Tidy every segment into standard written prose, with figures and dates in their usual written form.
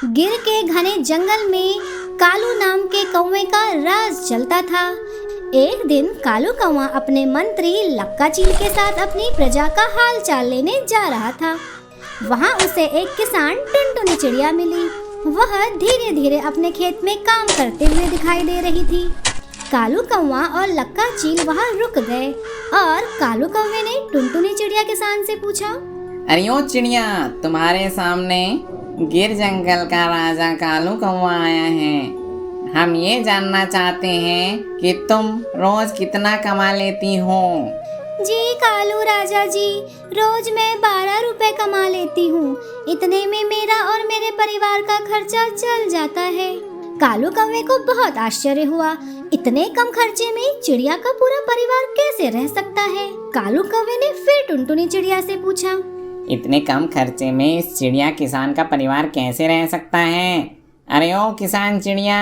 गिर के घने जंगल में कालू नाम के कौवे का राज चलता था। एक दिन कालू कौवा अपने मंत्री लक्का चील के साथ अपनी प्रजा का हाल चाल लेने जा रहा था। वहाँ उसे एक किसान टुनटुनी चिड़िया मिली। वह धीरे धीरे अपने खेत में काम करते हुए दिखाई दे रही थी। कालू कौवा और लक्का चील वहाँ रुक गए और कालू कौवे ने टुनटुनी चिड़िया किसान से पूछा, अरे ओ चिड़िया, तुम्हारे सामने गिर जंगल का राजा कालू कौवा आया है। हम ये जानना चाहते हैं कि तुम रोज कितना कमा लेती हो। जी कालू राजा जी, रोज मैं 12 रुपए कमा लेती हूँ। इतने में मेरा और मेरे परिवार का खर्चा चल जाता है। कालू कौवे को बहुत आश्चर्य हुआ। इतने कम खर्चे में चिड़िया का पूरा परिवार कैसे रह सकता है। कालू कौवे ने फिर टुनटुनी चिड़िया से पूछा, इतने कम खर्चे में इस चिड़िया किसान का परिवार कैसे रह सकता है? अरे ओ किसान चिड़िया,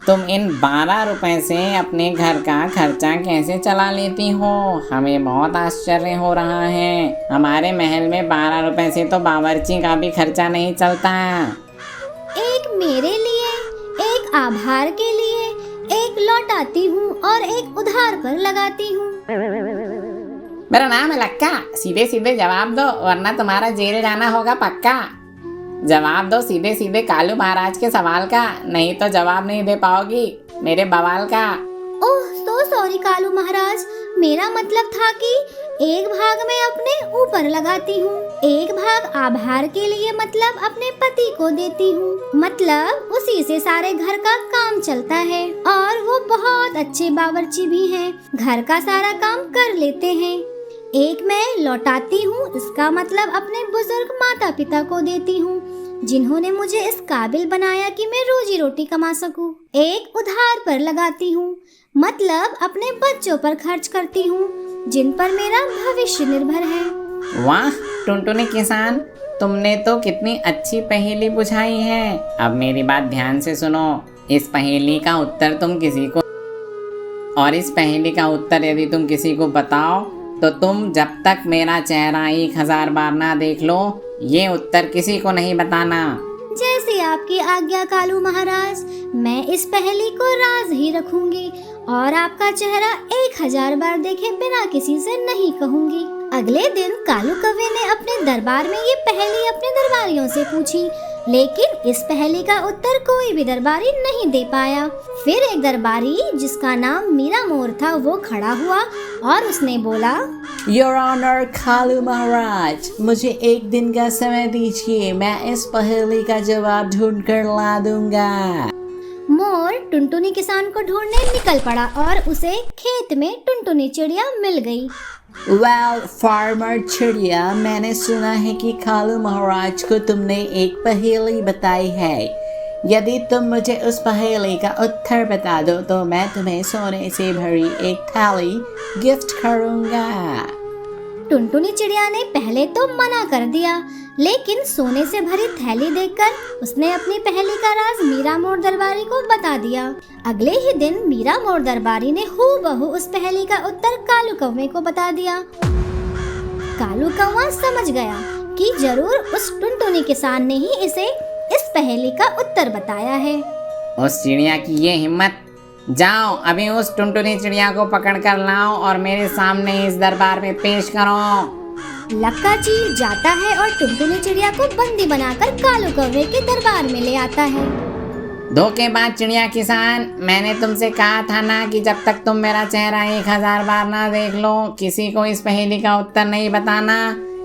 तुम इन 12 रुपए से अपने घर का खर्चा कैसे चला लेती हो? हमें बहुत आश्चर्य हो रहा है। हमारे महल में 12 रुपए से तो बावर्ची का भी खर्चा नहीं चलता। एक मेरे लिए, एक आभार के लिए, एक लौटाती हूँ और एक उधार पर लगाती हूँ। मेरा नाम है लक्का, सीधे सीधे जवाब दो वरना तुम्हारा जेल जाना होगा पक्का। जवाब दो सीधे सीधे कालू महाराज के सवाल का, नहीं तो जवाब नहीं दे पाओगी मेरे बवाल का। ओह सो सॉरी कालू महाराज, मेरा मतलब था कि एक भाग मैं अपने ऊपर लगाती हूँ, एक भाग आभार के लिए मतलब अपने पति को देती हूँ। मतलब उसी से सारे घर का काम चलता है और वो बहुत अच्छे बावर्ची भी हैं, घर का सारा काम कर लेते हैं। एक मैं लौटाती हूँ, इसका मतलब अपने बुजुर्ग माता पिता को देती हूँ जिन्होंने मुझे इस काबिल बनाया कि मैं रोजी रोटी कमा सकूं। एक उधार पर लगाती हूँ, मतलब अपने बच्चों पर खर्च करती हूँ जिन पर मेरा भविष्य निर्भर है। वाह टुनटुनी किसान, तुमने तो कितनी अच्छी पहेली बुझाई है। अब मेरी बात ध्यान से सुनो। इस पहेली का उत्तर तुम किसी को और इस पहेली का उत्तर यदि तुम किसी को बताओ तो तुम जब तक मेरा चेहरा 1000 बार ना देख लो, ये उत्तर किसी को नहीं बताना। जैसी आपकी आज्ञा कालू महाराज, मैं इस पहेली को राज ही रखूंगी और आपका चेहरा 1000 बार देखे बिना किसी से नहीं कहूंगी। अगले दिन कालू कौवे ने अपने दरबार में ये पहेली अपने दरबारियों से पूछी, लेकिन इस पहेली का उत्तर कोई भी दरबारी नहीं दे पाया। फिर एक दरबारी जिसका नाम मीरा मोर था वो खड़ा हुआ और उसने बोला, योर ऑनर कालू महाराज, मुझे एक दिन का समय दीजिए, मैं इस पहेली का जवाब ढूंढ कर ला दूंगा। मोर टुनटुनी किसान को ढूंढने निकल पड़ा और उसे खेत में टुनटुनी चिड़िया मिल गई। वेल फार्मर चिड़िया, मैंने सुना है कि कालू महाराज को तुमने एक पहेली बताई है। यदि तुम मुझे उस पहेली का उत्तर बता दो तो मैं तुम्हें सोने से भरी एक थाली गिफ्ट करूंगा। टुनटुनी चिड़िया ने पहले तो मना कर दिया, लेकिन सोने से भरी थैली देखकर उसने अपनी पहेली का राज मीरा मोर दरबारी को बता दिया। अगले ही दिन मीरा मोर दरबारी ने हूबहू उस पहेली का उत्तर कालू कौवे को बता दिया। कालू कौवा समझ गया कि जरूर उस टुनटुनी किसान ने ही इसे इस पहेली का उत्तर बताया है। उस चिड़िया की ये हिम्मत! जाओ अभी उस टुनटुनी चिड़िया को पकड़ कर लाओ और मेरे सामने इस दरबार में पेश करो। लक्का चील जाता है और टुनटुनी चिड़िया को बंदी बनाकर कालू कौवे के दरबार में ले आता है। धोखेबाज चिड़िया किसान, मैंने तुमसे कहा था ना कि जब तक तुम मेरा चेहरा 1000 बार ना देख लो किसी को इस पहेली का उत्तर नहीं बताना,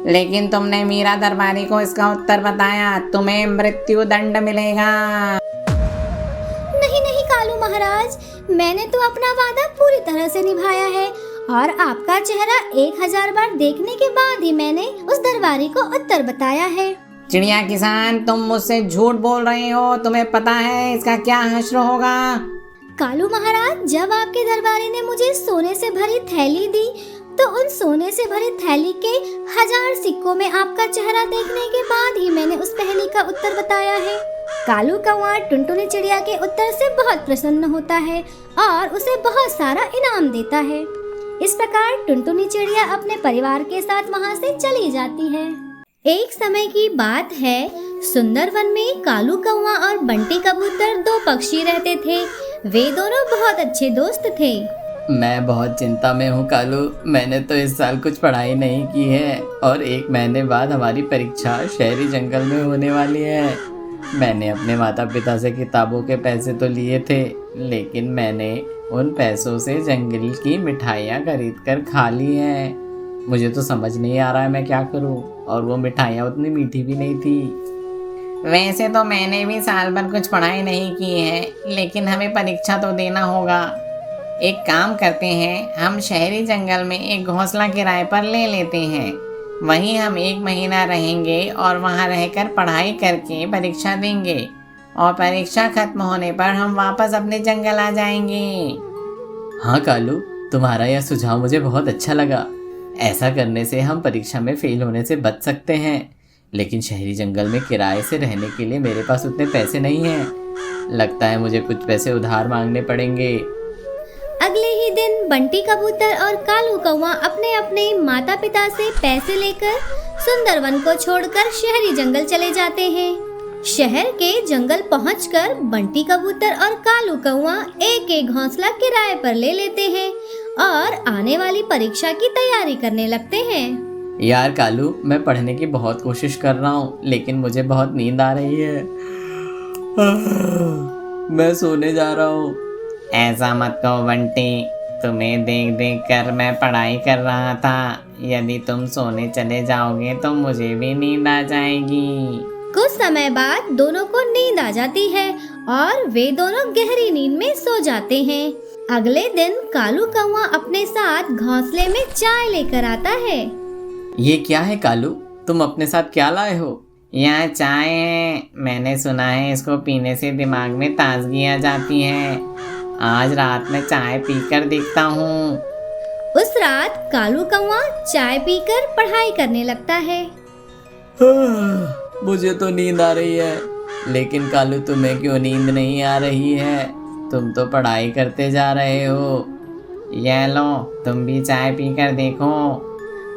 लेकिन तुमने मीरा दरबारी को इसका उत्तर बताया। तुम्हें मृत्यु दंड मिलेगा। नहीं नहीं कालू महाराज, मैंने तो अपना वादा पूरी तरह से निभाया है और आपका चेहरा 1000 बार देखने के बाद ही मैंने उस दरबारी को उत्तर बताया है। चिड़िया किसान, तुम मुझसे झूठ बोल रहे हो। तुम्हें पता है इसका क्या हश्र होगा? कालू महाराज, जब आपके दरबारी ने मुझे सोने से भरी थैली दी तो उन सोने से भरी थैली के 1000 सिक्कों में आपका चेहरा देखने के बाद ही मैंने उस पहेली का उत्तर बताया है। कालू कौवा टुनटुनी चिड़िया के उत्तर से बहुत प्रसन्न होता है और उसे बहुत सारा इनाम देता है। इस प्रकार टुनटुनी चिड़िया अपने परिवार के साथ वहाँ से चली जाती है। एक समय की बात है, सुंदर वन में कालू कौवा और बंटी कबूतर दो पक्षी रहते थे। वे दोनों बहुत अच्छे दोस्त थे। मैं बहुत चिंता में हूँ कालू। मैंने तो इस साल कुछ पढ़ाई नहीं की है और 1 महीने बाद हमारी परीक्षा शहरी जंगल में होने वाली है। मैंने अपने माता पिता से किताबों के पैसे तो लिए थे, लेकिन मैंने उन पैसों से जंगल की मिठाइयाँ खरीद कर खा ली हैं। मुझे तो समझ नहीं आ रहा है मैं क्या करूँ, और वो मिठाइयाँ उतनी मीठी भी नहीं थी। वैसे तो मैंने भी साल भर कुछ पढ़ाई नहीं की है, लेकिन हमें परीक्षा तो देना होगा। एक काम करते हैं, हम शहरी जंगल में एक घोंसला किराए पर ले लेते हैं। वहीं हम 1 महीना रहेंगे और वहाँ रहकर पढ़ाई करके परीक्षा देंगे, और परीक्षा खत्म होने पर हम वापस अपने जंगल आ जाएंगे। हाँ कालू, तुम्हारा यह सुझाव मुझे बहुत अच्छा लगा। ऐसा करने से हम परीक्षा में फेल होने से बच सकते हैं, लेकिन शहरी जंगल में किराए से रहने के लिए मेरे पास उतने पैसे नहीं हैं। लगता है मुझे कुछ पैसे उधार मांगने पड़ेंगे। अगले ही दिन बंटी कबूतर और कालू कौवा अपने अपने माता पिता से पैसे लेकर सुंदरवन को छोड़कर शहरी जंगल चले जाते हैं। शहर के जंगल पहुंचकर बंटी कबूतर और कालू कौवा एक एक घोंसला किराए पर ले लेते हैं और आने वाली परीक्षा की तैयारी करने लगते हैं। यार कालू, मैं पढ़ने की बहुत कोशिश कर रहा हूँ, लेकिन मुझे बहुत नींद आ रही है। मैं सोने जा रहा हूँ। ऐसा मत कहो बंटी, तुम्हें देख देख कर मैं पढ़ाई कर रहा था। यदि तुम सोने चले जाओगे तो मुझे भी नींद आ जाएगी। कुछ समय बाद दोनों को नींद आ जाती है और वे दोनों गहरी नींद में सो जाते हैं। अगले दिन कालू कौवा अपने साथ घोंसले में चाय लेकर आता है। ये क्या है कालू, तुम अपने साथ क्या लाए हो? यह चाय है। मैंने सुना है इसको पीने से दिमाग में ताजगी आ जाती है। आज रात में चाय पीकर देखता हूँ। उस रात कालू कौवा चाय पीकर पढ़ाई करने लगता है। मुझे तो नींद आ रही है, लेकिन कालू तुम्हें क्यों नींद नहीं आ रही है? तुम तो पढ़ाई करते जा रहे हो। ये लो, तुम भी चाय पीकर देखो।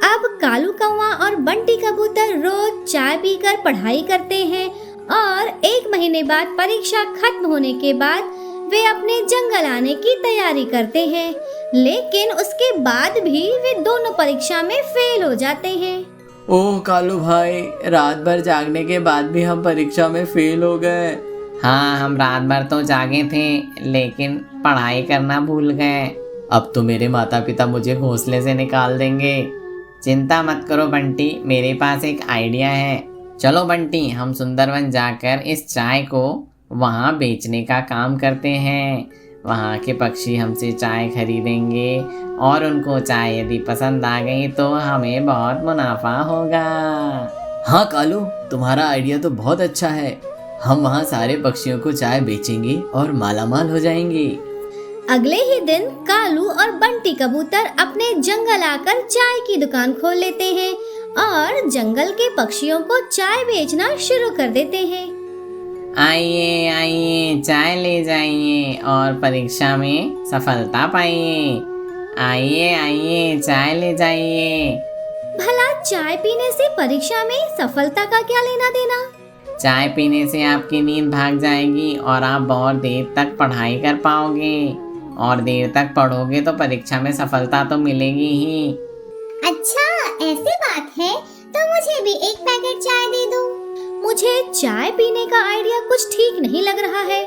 अब कालू कौवा और बंटी कबूतर रोज चाय पीकर पढ़ाई करते हैं और 1 महीने बाद परीक्षा खत्म होने के बाद वे अपने जंगल आने की तैयारी करते हैं, लेकिन उसके बाद भी वे दोनों परीक्षा में फेल हो जाते हैं। ओह कालू भाई, रात भर जागने के बाद भी हम परीक्षा में फेल हो गए। हाँ, हम रात भर तो जागे थे, लेकिन पढ़ाई करना भूल गए। अब तो मेरे माता पिता मुझे घोंसले से निकाल देंगे। चिंता मत करो बंटी, मेरे पास एक आइडिया है। चलो बंटी, हम सुंदरवन जाकर इस चाय को वहाँ बेचने का काम करते हैं। वहाँ के पक्षी हमसे चाय खरीदेंगे और उनको चाय यदि पसंद आ गई तो हमें बहुत मुनाफा होगा। हाँ कालू, तुम्हारा आइडिया तो बहुत अच्छा है। हम वहाँ सारे पक्षियों को चाय बेचेंगे और मालामाल हो जाएंगे। अगले ही दिन कालू और बंटी कबूतर अपने जंगल आकर चाय की दुकान खोल लेते हैं और जंगल के पक्षियों को चाय बेचना शुरू कर देते हैं। आइए आइए, चाय ले जाइए और परीक्षा में सफलता पाइए। आइए आइए, चाय ले जाइए। भला चाय पीने से परीक्षा में सफलता का क्या लेना देना? चाय पीने से आपकी नींद भाग जाएगी और आप बहुत देर तक पढ़ाई कर पाओगे, और देर तक पढ़ोगे तो परीक्षा में सफलता तो मिलेगी ही। अच्छा, ऐसी बात है तो मुझे भी एक पैकेट चाय दे दो। मुझे चाय पीने का आइडिया कुछ ठीक नहीं लग रहा है।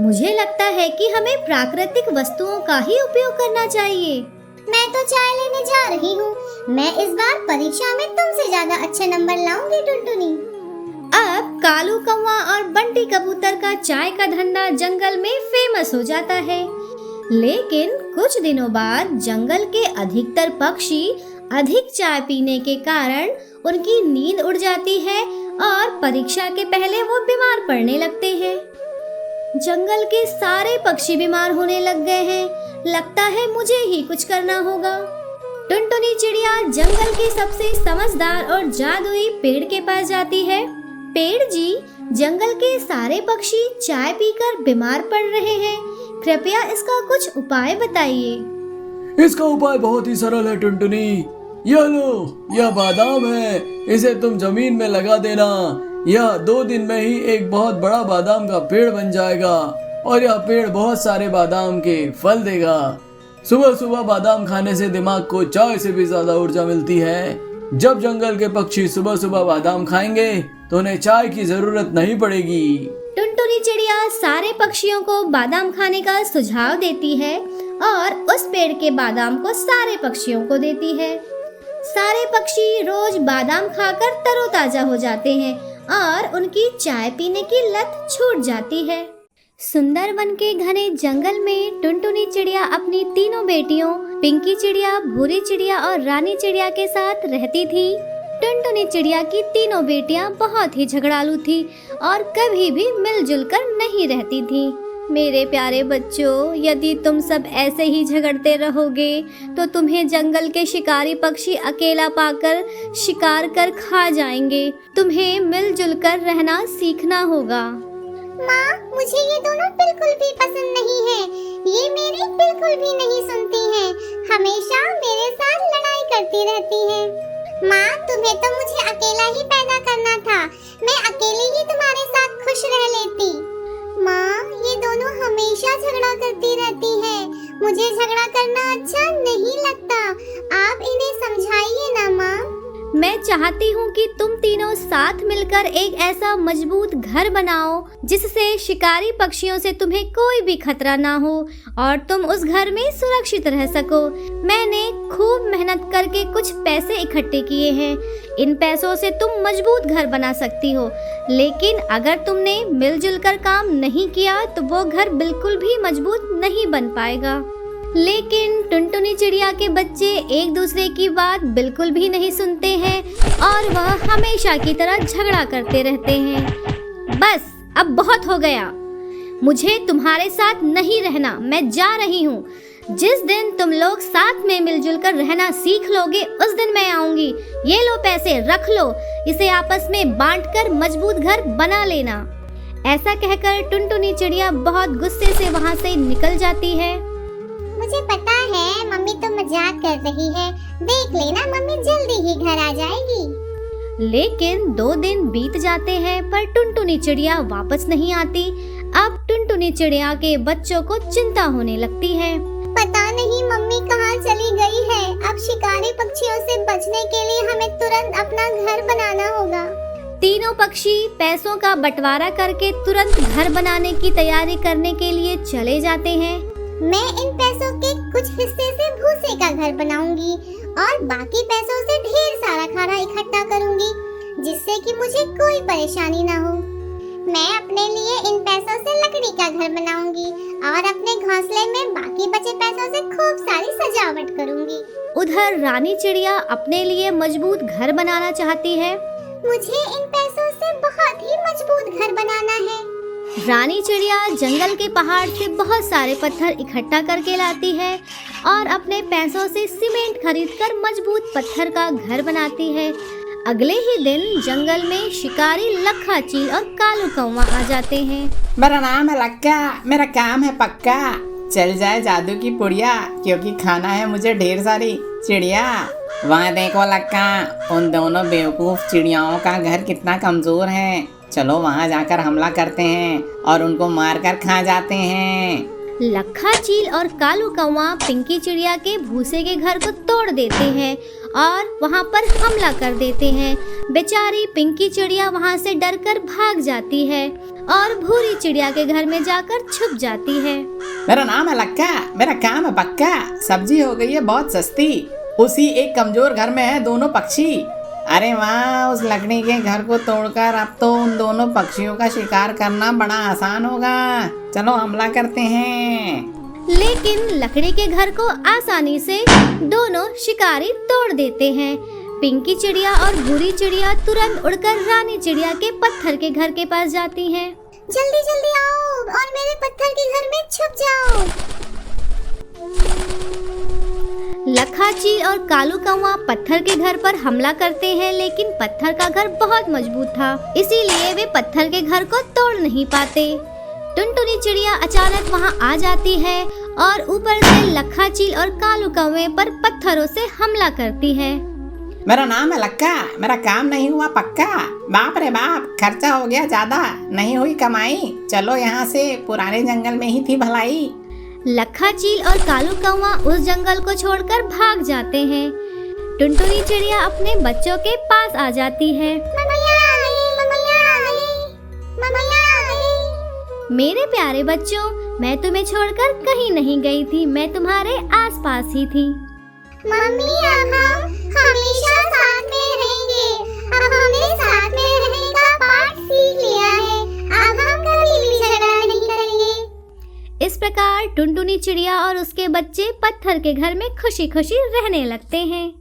मुझे लगता है कि हमें प्राकृतिक वस्तुओं का ही उपयोग करना चाहिए। मैं तो चाय लेने जा रही हूँ। मैं इस बार परीक्षा में तुमसे ज्यादा अच्छे नंबर लाऊंगी टुनटुनी। अब कालू कौवा और बंटी कबूतर का चाय का धंधा जंगल में फेमस हो जाता है, लेकिन कुछ दिनों बाद जंगल के अधिकतर पक्षी अधिक चाय पीने के कारण उनकी नींद उड़ जाती है और परीक्षा के पहले वो बीमार पड़ने लगते हैं। जंगल के सारे पक्षी बीमार होने लग गए हैं। लगता है मुझे ही कुछ करना होगा। टुनटुनी चिड़िया जंगल की सबसे समझदार और जादुई पेड़ के पास जाती है। पेड़ जी, जंगल के सारे पक्षी चाय पीकर बीमार पड़ रहे हैं। कृपया इसका कुछ उपाय बताइए। इसका उपाय बहुत ही सरल है टुनटुनी। यह लो, यह बादाम है। इसे तुम जमीन में लगा देना। यह 2 दिन में ही एक बहुत बड़ा बादाम का पेड़ बन जाएगा और यह पेड़ बहुत सारे बादाम के फल देगा। सुबह सुबह बादाम खाने से दिमाग को चाय से भी ज्यादा ऊर्जा मिलती है। जब जंगल के पक्षी सुबह सुबह बादाम खाएंगे तो उन्हें चाय की जरूरत नहीं पड़ेगी। टुनटुनी चिड़िया सारे पक्षियों को बादाम खाने का सुझाव देती है और उस पेड़ के बादाम को सारे पक्षियों को देती है। सारे पक्षी रोज बादाम खाकर तरोताजा हो जाते हैं और उनकी चाय पीने की लत छूट जाती है। सुंदरवन के घने जंगल में टुनटुनी चिड़िया अपनी तीनों बेटियों पिंकी चिड़िया, भूरी चिड़िया और रानी चिड़िया के साथ रहती थी। टुनटुनी चिड़िया की तीनों बेटियां बहुत ही झगड़ालू थी और कभी भी मिलजुल कर नहीं रहती थी। मेरे प्यारे बच्चों, यदि तुम सब ऐसे ही झगड़ते रहोगे तो तुम्हें जंगल के शिकारी पक्षी अकेला पाकर शिकार कर खा जाएंगे। तुम्हें मिलजुल कर रहना सीखना होगा। माँ, मुझे ये दोनों बिल्कुल भी पसंद नहीं है। ये मेरी बिल्कुल भी नहीं सुनती हैं। हमेशा मेरे साथ लड़ाई करती रहती हैं। माँ, तुम्हें तो मुझे अकेला ही पैदा करना था। मैं अकेली ही तुम्हारे साथ खुश रह लेती। माँ, ये दोनों हमेशा झगड़ा करती रहती हैं। मुझे झगड़ा करना अच्छा नहीं लगता। आप इन्हें समझाइए ना माँ। मैं चाहती हूँ कि तुम तीनों साथ मिलकर एक ऐसा मजबूत घर बनाओ जिससे शिकारी पक्षियों से तुम्हें कोई भी खतरा ना हो और तुम उस घर में सुरक्षित रह सको। मैंने खूब मेहनत करके कुछ पैसे इकट्ठे किए हैं। इन पैसों से तुम मजबूत घर बना सकती हो, लेकिन अगर तुमने मिलजुल कर काम नहीं किया तो वो घर बिल्कुल भी मजबूत नहीं बन पाएगा। लेकिन टुनटुनी चिड़िया के बच्चे एक दूसरे की बात बिल्कुल भी नहीं सुनते हैं और वह हमेशा की तरह झगड़ा करते रहते हैं। बस अब बहुत हो गया। मुझे तुम्हारे साथ नहीं रहना। मैं जा रही हूँ। जिस दिन तुम लोग साथ में मिलजुल कर रहना सीख लोगे उस दिन मैं आऊंगी। ये लो पैसे, रख लो। इसे आपस में बांटकर मजबूत घर बना लेना। ऐसा कहकर टुनटुनी चिड़िया बहुत गुस्से से वहाँ से निकल जाती है। मुझे पता है मम्मी तो मजाक कर रही है। देख लेना, मम्मी जल्दी ही घर आ जाएगी। लेकिन 2 दिन बीत जाते हैं पर टुनटुनी चिड़िया वापस नहीं आती। अब टुनटुनी चिड़िया के बच्चों को चिंता होने लगती है। पता नहीं मम्मी कहाँ चली गई है। अब शिकारी पक्षियों से बचने के लिए हमें तुरंत अपना घर बनाना होगा। तीनों पक्षी पैसों का बंटवारा करके तुरंत घर बनाने की तैयारी करने के लिए चले जाते हैं। मैं इन पैसों के कुछ हिस्से से भूसे का घर बनाऊंगी और बाकी पैसों से ढेर सारा खाना इकट्ठा करूंगी जिससे कि मुझे कोई परेशानी ना हो। मैं अपने लिए इन पैसों से लकड़ी का घर बनाऊंगी और अपने घोंसले में बाकी बचे पैसों से खूब सारी सजावट करूंगी। उधर रानी चिड़िया अपने लिए मजबूत घर बनाना चाहती है। मुझे इन पैसों से बहुत ही मजबूत घर बनाना है। रानी चिड़िया जंगल के पहाड़ से बहुत सारे पत्थर इकट्ठा करके लाती है और अपने पैसों से सीमेंट खरीदकर मजबूत पत्थर का घर बनाती है। अगले ही दिन जंगल में शिकारी लखा चील और कालू कौवा आ जाते हैं। मेरा नाम है लक्का, मेरा काम है पक्का। चल जाए जादू की पुड़िया, क्योंकि खाना है मुझे ढेर सारी चिड़िया। वहाँ देखो लक्का, उन दोनों बेवकूफ चिड़ियाओं का घर कितना कमजोर है। चलो वहाँ जाकर हमला करते हैं और उनको मारकर खा जाते हैं। लखा चील और कालू कौवा पिंकी चिड़िया के भूसे के घर को तोड़ देते हैं और वहाँ पर हमला कर देते हैं। बेचारी पिंकी चिड़िया वहाँ से डरकर भाग जाती है और भूरी चिड़िया के घर में जाकर छुप जाती है। मेरा नाम है लक्का, मेरा काम है पक्का। सब्जी हो गई है बहुत सस्ती। उसी एक कमजोर घर में है दोनों पक्षी। अरे वाह, उस लकड़ी के घर को तोड़कर अब तो उन दोनों पक्षियों का शिकार करना बड़ा आसान होगा। चलो हमला करते हैं। लेकिन लकड़ी के घर को आसानी से दोनों शिकारी तोड़ देते हैं। पिंकी चिड़िया और भूरी चिड़िया तुरंत उड़कर रानी चिड़िया के पत्थर के घर के पास जाती हैं। जल्दी जल्दी आओ और मेरे पत्थर के घर में छुप जाओ। लखा चील और कालू कौवा पत्थर के घर पर हमला करते हैं, लेकिन पत्थर का घर बहुत मजबूत था, इसीलिए वे पत्थर के घर को तोड़ नहीं पाते। टुनटुनी चिड़िया अचानक वहां आ जाती है और ऊपर से लखा चील और कालू कौवे पर पत्थरों से हमला करती है। मेरा नाम है लक्का, मेरा काम नहीं हुआ पक्का। बाप रे बाप, खर्चा हो गया ज्यादा, नहीं हुई कमाई। चलो यहाँ से, पुराने जंगल में ही थी भलाई। लखा चील और कालू कौवा उस जंगल को छोड़कर भाग जाते हैं। टुनटुनी चिड़िया अपने बच्चों के पास आ जाती है। मम्मिया आ गई, मम्मिया आ गई, मम्मिया आ गई। मेरे प्यारे बच्चों, मैं तुम्हें छोड़कर कहीं नहीं गई थी, मैं तुम्हारे आसपास ही थी। मम्मी अब हम हमेशा साथ में रहेंगे। अब हमने साथ में रहने का पाठ सीख लिया है। अब हम कभी भी झगड़ा नहीं करेंगे। इस प्रकार टुनटुनी चिड़िया और उसके बच्चे पत्थर के घर में खुशी खुशी रहने लगते हैं।